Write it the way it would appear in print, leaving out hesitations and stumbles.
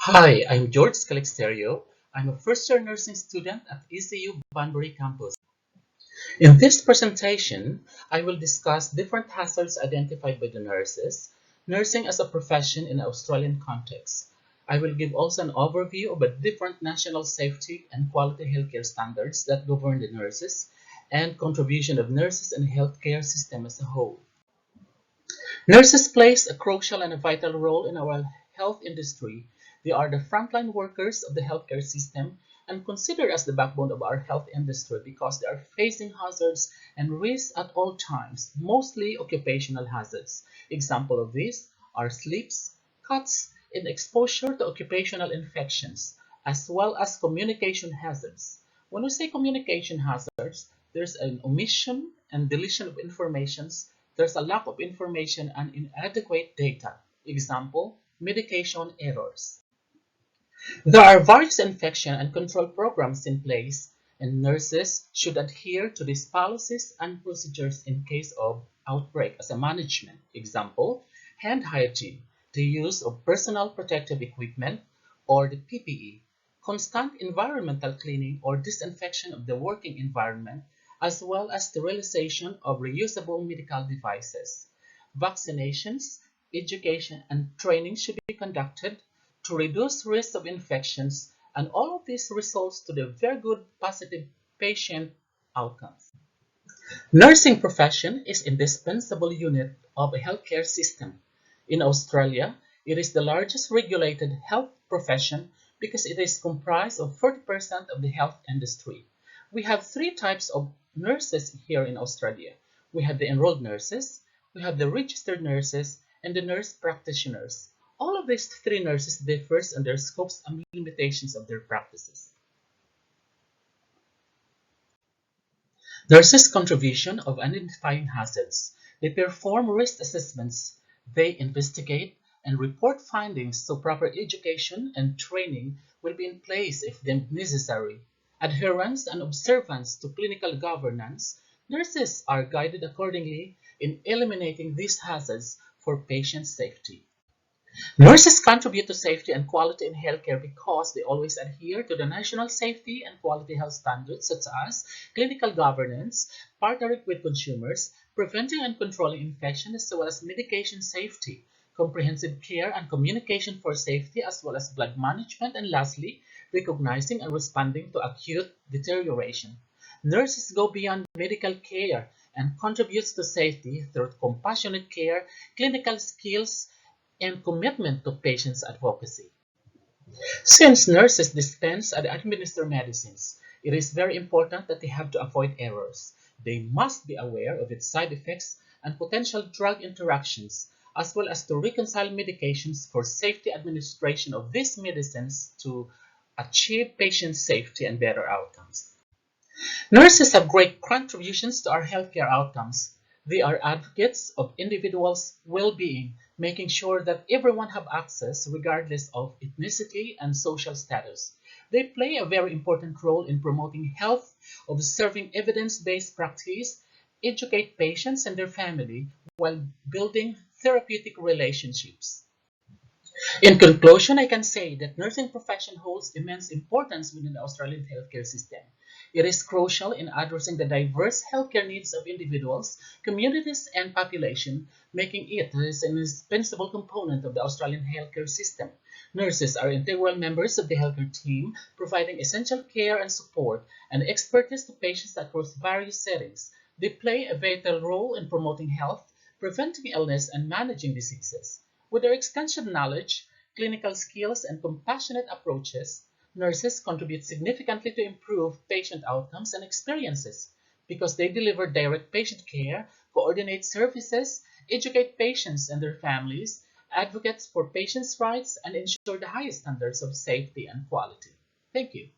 Hi, I'm George Calixterio. I'm a first-year nursing student at ECU Banbury campus. In this presentation, I will discuss different hazards identified by the nurses, nursing as a profession in an Australian context. I will give also an overview of the different national safety and quality healthcare standards that govern the nurses and contribution of nurses and healthcare system as a whole. Nurses plays a crucial and a vital role in our health industry. They are the frontline workers of the healthcare system and considered as the backbone of our health industry because they are facing hazards and risks at all times, mostly occupational hazards. Example of these are sleeps, cuts, and exposure to occupational infections, as well as communication hazards. When we say communication hazards, there's an omission and deletion of informations. There's a lack of information and inadequate data. Example, medication errors. There are various infection and control programs in place, and nurses should adhere to these policies and procedures in case of outbreak as a management. Example, hand hygiene, the use of personal protective equipment or the PPE, constant environmental cleaning or disinfection of the working environment, as well as sterilization of reusable medical devices. Vaccinations, education, and training should be conducted to reduce risk of infections, and all of this results to the very good positive patient outcomes. Nursing profession is indispensable unit of a healthcare system. In Australia, it is the largest regulated health profession because it is comprised of 40% of the health industry. We have three types of nurses here in Australia. We have the enrolled nurses, we have the registered nurses, and the nurse practitioners. All of these three nurses differs in their scopes and limitations of their practices. Nurses' contribution of identifying hazards. They perform risk assessments. They investigate and report findings so proper education and training will be in place if deemed necessary. Adherence and observance to clinical governance. Nurses are guided accordingly in eliminating these hazards for patient safety. Nurses contribute to safety and quality in healthcare because they always adhere to the national safety and quality health standards such as clinical governance, partnering with consumers, preventing and controlling infection as well as medication safety, comprehensive care and communication for safety as well as blood management, and lastly, recognizing and responding to acute deterioration. Nurses go beyond medical care and contributes to safety through compassionate care, clinical skills, and commitment to patients' advocacy. Since nurses dispense and administer medicines, it is very important that they have to avoid errors. They must be aware of its side effects and potential drug interactions, as well as to reconcile medications for safety administration of these medicines to achieve patient safety and better outcomes. Nurses have great contributions to our healthcare outcomes. They are advocates of individuals' well-being, making sure that everyone have access regardless of ethnicity and social status. They play a very important role in promoting health, observing evidence-based practice, educate patients and their family while building therapeutic relationships. In conclusion, I can say that nursing profession holds immense importance within the Australian healthcare system. It is crucial in addressing the diverse healthcare needs of individuals, communities, and population, making it an indispensable component of the Australian healthcare system. Nurses are integral members of the healthcare team, providing essential care and support and expertise to patients across various settings. They play a vital role in promoting health, preventing illness, and managing diseases. With their extensive knowledge, clinical skills, and compassionate approaches, nurses contribute significantly to improve patient outcomes and experiences because they deliver direct patient care, coordinate services, educate patients and their families, advocates for patients' rights, and ensure the highest standards of safety and quality. Thank you.